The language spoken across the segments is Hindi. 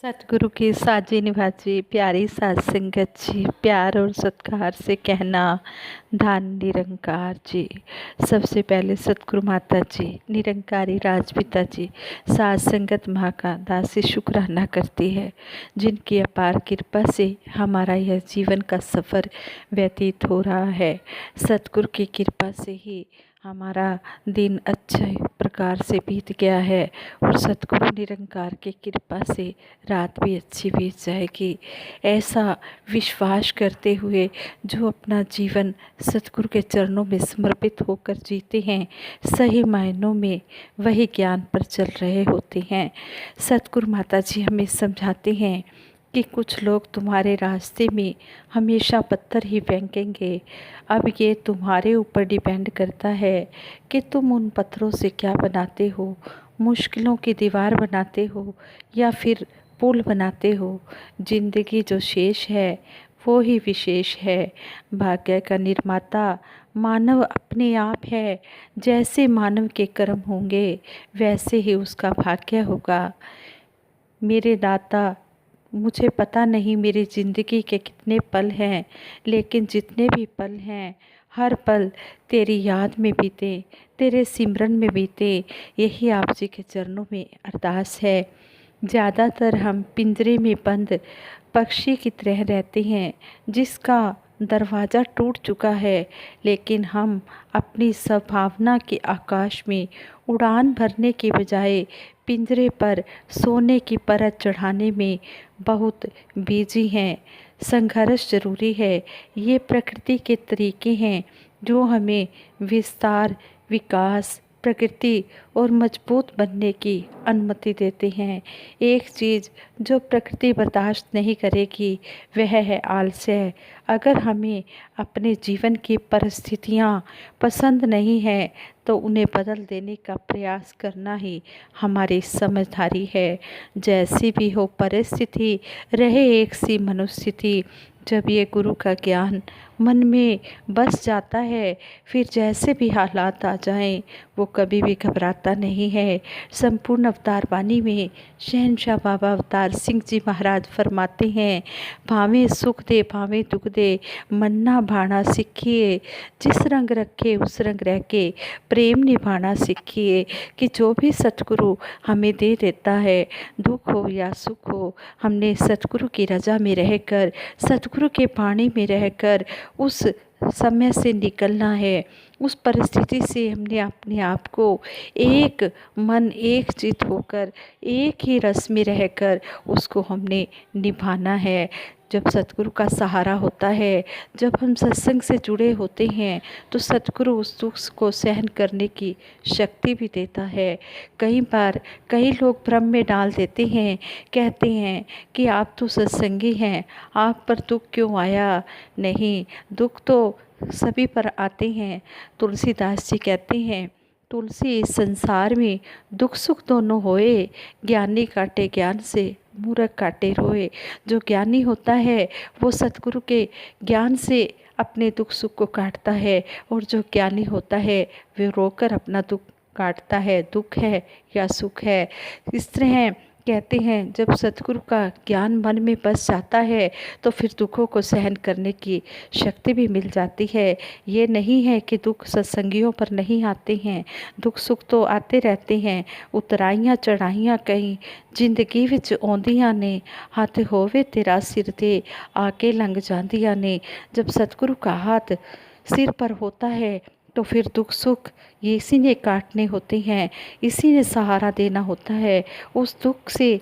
सतगुरु की साजी निभाजी प्यारी सात संगत जी, प्यार और सत्कार से कहना धान निरंकार जी। सबसे पहले सतगुरु माता जी, निरंकारी राजपिता जी, सात संगत माँ का दासी शुक्राना करती है, जिनकी अपार कृपा से हमारा यह जीवन का सफ़र व्यतीत हो रहा है। सतगुरु की कृपा से ही हमारा दिन अच्छे प्रकार से बीत गया है और सतगुरु निरंकार की कृपा से रात भी अच्छी बीत जाएगी। ऐसा विश्वास करते हुए जो अपना जीवन सतगुरु के चरणों में समर्पित होकर जीते हैं, सही मायनों में वही ज्ञान पर चल रहे होते हैं। सतगुरु माता जी हमें समझाते हैं कि कुछ लोग तुम्हारे रास्ते में हमेशा पत्थर ही फेंकेंगे। अब ये तुम्हारे ऊपर डिपेंड करता है कि तुम उन पत्थरों से क्या बनाते हो, मुश्किलों की दीवार बनाते हो या फिर पुल बनाते हो। जिंदगी जो शेष है वो ही विशेष है। भाग्य का निर्माता मानव अपने आप है। जैसे मानव के कर्म होंगे वैसे ही उसका भाग्य होगा। मेरे दाता, मुझे पता नहीं मेरी ज़िंदगी के कितने पल हैं, लेकिन जितने भी पल हैं हर पल तेरी याद में बीते, तेरे सिमरन में बीते, यही आप जी के चरणों में अरदास है। ज़्यादातर हम पिंजरे में बंद पक्षी की तरह रहते हैं जिसका दरवाज़ा टूट चुका है, लेकिन हम अपनी संभावना के आकाश में उड़ान भरने के बजाय पिंजरे पर सोने की परत चढ़ाने में बहुत बिजी हैं। संघर्ष जरूरी है। ये प्रकृति के तरीके हैं जो हमें विस्तार, विकास, प्रकृति और मजबूत बनने की अनुमति देते हैं। एक चीज़ जो प्रकृति बर्दाश्त नहीं करेगी वह है आलस्य। अगर हमें अपने जीवन की परिस्थितियाँ पसंद नहीं है तो उन्हें बदल देने का प्रयास करना ही हमारी समझदारी है। जैसी भी हो परिस्थिति, रहे एक सी मनुस्थिति, जब ये गुरु का ज्ञान मन में बस जाता है, फिर जैसे भी हालात आ जाएं, वो कभी भी घबराता नहीं है। संपूर्ण अवतार वाणी में शहनशाह बाबा अवतार सिंह जी महाराज फरमाते हैं, भावें सुख दे भावें दुख दे, मन्ना भाना सीखिए, जिस रंग रखे उस रंग रह के प्रेम निभाना सीखिए। कि जो भी सतगुरु हमें दे देता है, दुख हो या सुख हो, हमने सतगुरु की रज़ा में रहकर, सतगुरु के पानी में रहकर उस समय से निकलना है। उस परिस्थिति से हमने अपने आप को एक मन एक चित होकर एक ही रस में रहकर उसको हमने निभाना है। जब सतगुरु का सहारा होता है, जब हम सत्संग से जुड़े होते हैं, तो सतगुरु उस दुख को सहन करने की शक्ति भी देता है। कई बार कई लोग भ्रम में डाल देते हैं, कहते हैं कि आप तो सत्संगी हैं, आप पर दुख क्यों आया। नहीं, दुख तो सभी पर आते हैं। तुलसीदास जी कहते हैं, तुलसी इस संसार में दुख सुख दोनों होए, ज्ञानी काटे ज्ञान से मूर्ख काटे रोए। जो ज्ञानी होता है वो सतगुरु के ज्ञान से अपने दुख सुख को काटता है, और जो ज्ञानी होता है वे रोकर अपना दुख काटता है। दुख है या सुख है, इस तरह कहते हैं जब सतगुरु का ज्ञान मन में बस जाता है तो फिर दुखों को सहन करने की शक्ति भी मिल जाती है। ये नहीं है कि दुख सत्संगियों पर नहीं आते हैं, दुख सुख तो आते रहते हैं। उतराइयाँ चढ़ाइयाँ कई जिंदगी विच आउंदियां ने, हाथ होवे तेरा सिर ते आके लंघ जांदियां ने। जब सतगुरु का हाथ सिर पर होता है तो फिर दुख सुख ये इसी ने काटने होते हैं, इसी ने सहारा देना होता है। उस दुख से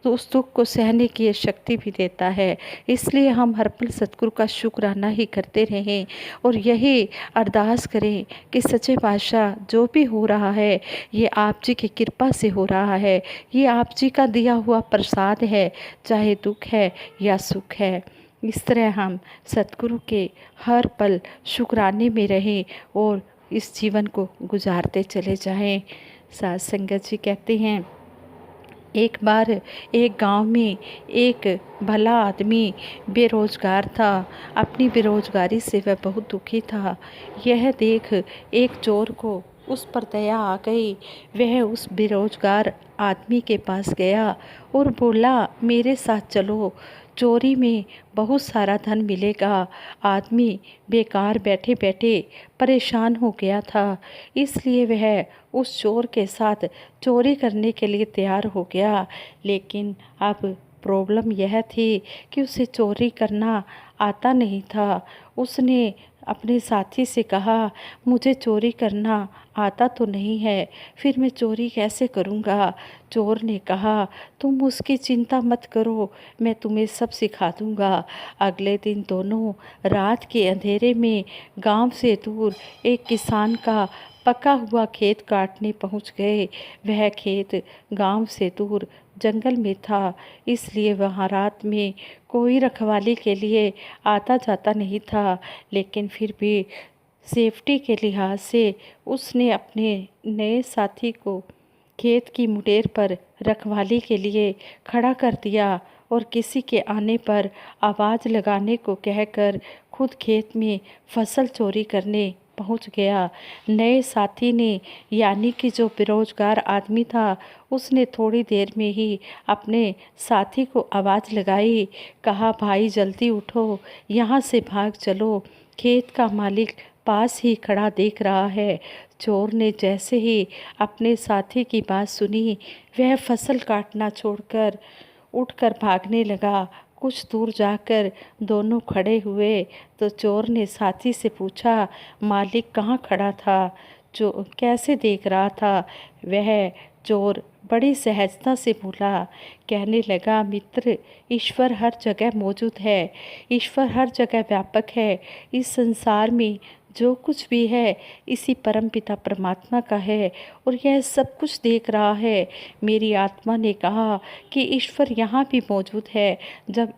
तो उस दुख को सहने की ये शक्ति भी देता है। इसलिए हम हर पल सतगुरु का शुक्राना ही करते रहें और यही अरदास करें कि सच्चे पातशाह जो भी हो रहा है ये आप जी की कृपा से हो रहा है, ये आप जी का दिया हुआ प्रसाद है, चाहे दुख है या सुख है। इस तरह हम सतगुरु के हर पल शुक्राने में रहें और इस जीवन को गुजारते चले जाएं। साथ संगत जी कहते हैं, एक बार एक गांव में एक भला आदमी बेरोजगार था। अपनी बेरोजगारी से वह बहुत दुखी था। यह देख एक चोर को उस पर दया आ गई। वह उस बेरोजगार आदमी के पास गया और बोला, मेरे साथ चलो, चोरी में बहुत सारा धन मिलेगा। आदमी बेकार बैठे बैठे परेशान हो गया था, इसलिए वह उस चोर के साथ चोरी करने के लिए तैयार हो गया। लेकिन अब प्रॉब्लम यह थी कि उसे चोरी करना आता नहीं था। उसने अपने साथी से कहा, मुझे चोरी करना आता तो नहीं है, फिर मैं चोरी कैसे करूँगा। चोर ने कहा, तुम उसकी चिंता मत करो, मैं तुम्हें सब सिखा दूँगा। अगले दिन दोनों रात के अंधेरे में गांव से दूर एक किसान का पका हुआ खेत काटने पहुंच गए। वह खेत गांव से दूर जंगल में था, इसलिए वहां रात में कोई रखवाली के लिए आता जाता नहीं था। लेकिन फिर भी सेफ्टी के लिहाज से उसने अपने नए साथी को खेत की मुडेर पर रखवाली के लिए खड़ा कर दिया और किसी के आने पर आवाज़ लगाने को कहकर खुद खेत में फसल चोरी करने पहुंच गया। नए साथी ने, यानी कि जो बेरोजगार आदमी था, उसने थोड़ी देर में ही अपने साथी को आवाज़ लगाई, कहा, भाई जल्दी उठो, यहाँ से भाग चलो, खेत का मालिक पास ही खड़ा देख रहा है। चोर ने जैसे ही अपने साथी की बात सुनी, वह फसल काटना छोड़कर उठकर भागने लगा। कुछ दूर जाकर दोनों खड़े हुए तो चोर ने साथी से पूछा, मालिक कहाँ खड़ा था, जो कैसे देख रहा था। वह चोर बड़ी सहजता से बोला, कहने लगा, मित्र, ईश्वर हर जगह मौजूद है, ईश्वर हर जगह व्यापक है। इस संसार में जो कुछ भी है इसी परमपिता परमात्मा का है और यह सब कुछ देख रहा है। मेरी आत्मा ने कहा कि ईश्वर यहाँ भी मौजूद है। जब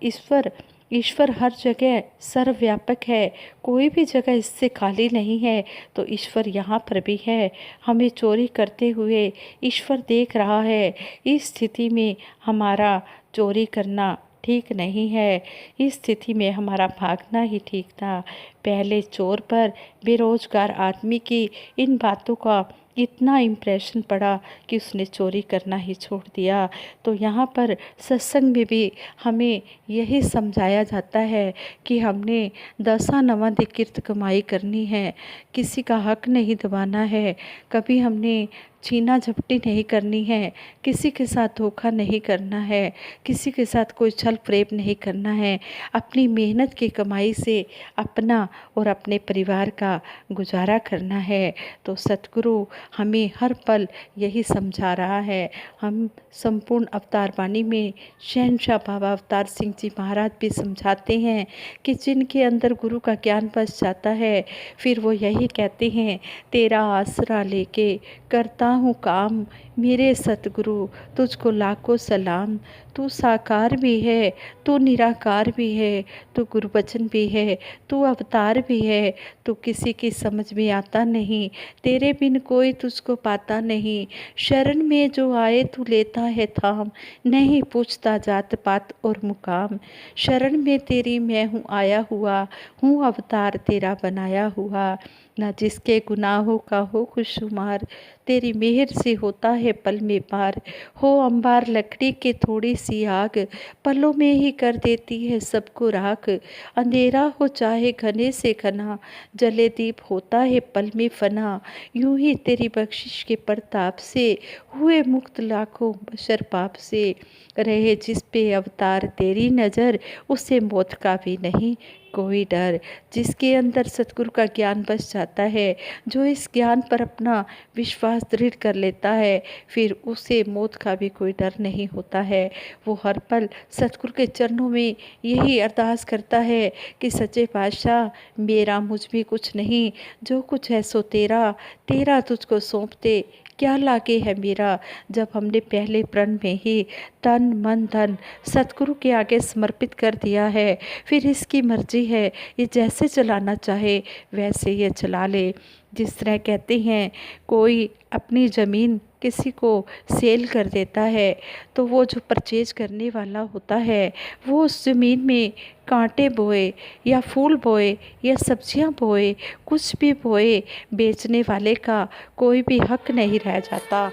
ईश्वर हर जगह सर्वव्यापक है, कोई भी जगह इससे खाली नहीं है, तो ईश्वर यहाँ पर भी है। हमें चोरी करते हुए ईश्वर देख रहा है। इस स्थिति में हमारा चोरी करना ठीक नहीं है, इस स्थिति में हमारा भागना ही ठीक था। पहले चोर पर बेरोजगार आदमी की इन बातों का इतना इम्प्रेशन पड़ा कि उसने चोरी करना ही छोड़ दिया। तो यहाँ पर सत्संग में भी हमें यही समझाया जाता है कि हमने दसा नवंधि किर्त कमाई करनी है, किसी का हक नहीं दबाना है, कभी हमने छीना झपटी नहीं करनी है, किसी के साथ धोखा नहीं करना है, किसी के साथ कोई छल प्रेम नहीं करना है। अपनी मेहनत की कमाई से अपना और अपने परिवार का गुजारा करना है। तो सतगुरु हमें हर पल यही समझा रहा है। हम संपूर्ण अवतार वाणी में शहंशाह बाबा अवतार सिंह जी महाराज भी समझाते हैं कि जिनके अंदर गुरु का ज्ञान बस जाता है, फिर वो यही कहते हैं, तेरा आसरा लेके करता हूँ काम, मेरे सतगुरु तुझको लाखों सलाम। तू साकार भी है, तू निराकार भी है, तू गुरुवचन भी है, तू अवतार भी है, तू किसी की समझ में आता नहीं, तेरे बिन कोई तुझको पाता नहीं। शरण में जो आए तू लेता है थाम, नहीं पूछता जात पात और मुकाम। शरण में तेरी मैं हूँ आया हुआ, हूँ अवतार तेरा बनाया हुआ। ना जिसके गुनाहों का हो खुशुमार, तेरी मेहर से होता है पल में पार। हो अंबार लकड़ी के थोड़ी सी आग, पलों में ही कर देती है सबको राख। अंधेरा हो चाहे घने से घना, जले दीप होता है पल में फना। यूं ही तेरी बख्शिश के प्रताप से हुए मुक्त लाखों बशर पाप से। रहे जिस पे अवतार तेरी नज़र, उसे मौत का भी नहीं कोई डर। जिसके अंदर सतगुरु का ज्ञान बस जाता है, जो इस ज्ञान पर अपना विश्वास दृढ़ कर लेता है, फिर उसे मौत का भी कोई डर नहीं होता है। वो हर पल सतगुरु के चरणों में यही अरदास करता है कि सच्चे पातशाह, मेरा मुझ में कुछ नहीं, जो कुछ है सो तेरा, तेरा तुझको सौंपते क्या लागे है मेरा। जब हमने पहले प्रण में ही तन मन धन सतगुरु के आगे समर्पित कर दिया है, फिर इसकी मर्जी है, ये जैसे चलाना चाहे वैसे ये चला ले। जिस तरह कहते हैं कोई अपनी ज़मीन किसी को सेल कर देता है तो वो जो परचेज करने वाला होता है वो उस ज़मीन में कांटे बोए या फूल बोए या सब्जियां बोए, कुछ भी बोए, बेचने वाले का कोई भी हक नहीं रह जाता,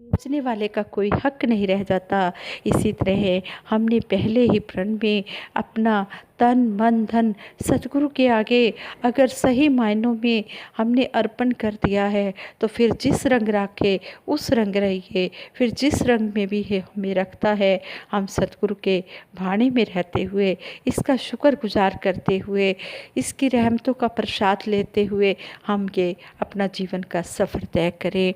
बेचने वाले का कोई हक नहीं रह जाता। इसी तरह हमने पहले ही प्रण में अपना तन मन धन सतगुरु के आगे अगर सही मायनों में हमने अर्पण कर दिया है तो फिर जिस रंग राखे उस रंग रहिए, फिर जिस रंग में भी है हमें रखता है, हम सतगुरु के भाणे में रहते हुए, इसका शुक्र गुजार करते हुए, इसकी रहमतों का प्रसाद लेते हुए हम ये अपना जीवन का सफ़र तय करें।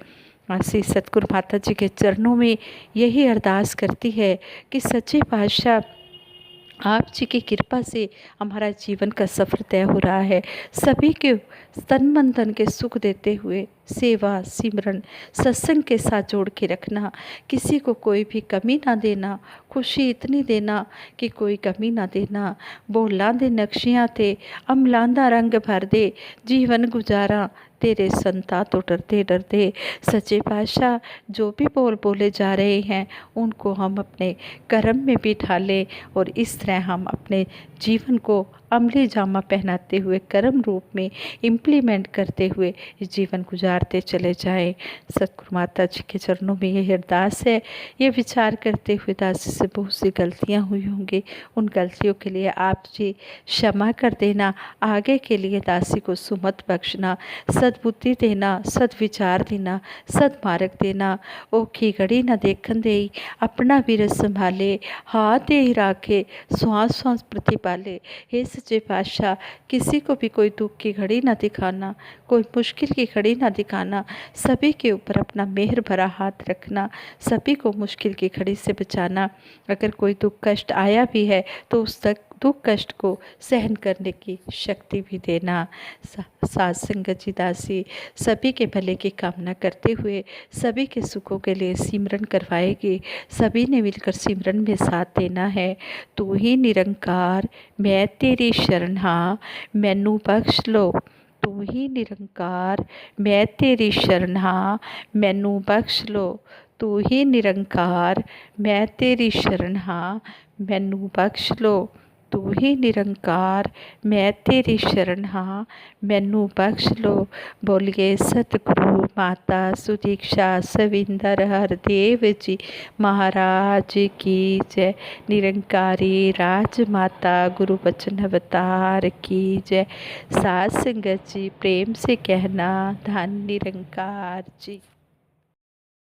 श्री सतगुरु माता जी के चरणों में यही अरदास करती है कि सच्चे पातशाह आप जी की कृपा से हमारा जीवन का सफ़र तय हो रहा है। सभी के तन मन धन के सुख देते हुए सेवा सिमरन सत्संग के साथ जोड़ के रखना, किसी को कोई भी कमी ना देना, खुशी इतनी देना कि कोई कमी ना देना। बोला दे नक्शियाँ थे अमलांदा रंग भर दे, जीवन गुजारा तेरे संता तो डरते डरते। सच्चे पातशाह जो भी बोल बोले जा रहे हैं उनको हम अपने कर्म में भी ढालें और इस तरह हम अपने जीवन को अमली जामा पहनाते हुए कर्म रूप में इम्प्लीमेंट करते हुए जीवन गुजारते चले जाएं। सतगुरु माता जी के चरणों में यह अरदास है। ये विचार करते हुए दासी से बहुत सी गलतियां हुई होंगी, उन गलतियों के लिए आप जी क्षमा कर देना। आगे के लिए दासी को सुमत बख्शना, सद्बुद्धि देना, सद्विचार देना, सदमार्ग देना। औखी घड़ी न देखन दे, अपना वीर संभाले, हाथ दे ही राखे, श्वास श्वास प्रतिपाले। हे सच्चे पातशाह किसी को भी कोई दुख की घड़ी ना दिखाना, कोई मुश्किल की घड़ी ना दिखाना, सभी के ऊपर अपना मेहर भरा हाथ रखना, सभी को मुश्किल की घड़ी से बचाना। अगर कोई दुख कष्ट आया भी है तो उस तक दुख कष्ट को सहन करने की शक्ति भी देना। साथ संगत जी दासी सभी के भले की कामना करते हुए सभी के सुखों के लिए सिमरन करवाएगी। सभी ने मिलकर सिमरन में साथ देना है। तू ही निरंकार मैं तेरी शरण हाँ, मैनू बख्श लो। तू ही निरंकार मैं तेरी शरण हाँ, मैनू बख्श लो। तू ही निरंकार मैं तेरी शरण हाँ, मैनू बख्श लो। तू ही निरंकार मैं तेरी शरण हाँ, मैनू बख्श लो। बोलिए सतगुरु माता सुदीक्षा सविंदर हरदेव जी महाराज की जय। निरंकारी राजमाता गुरु बचन अवतार की जय। साथ संगत जी प्रेम से कहना धन निरंकार जी।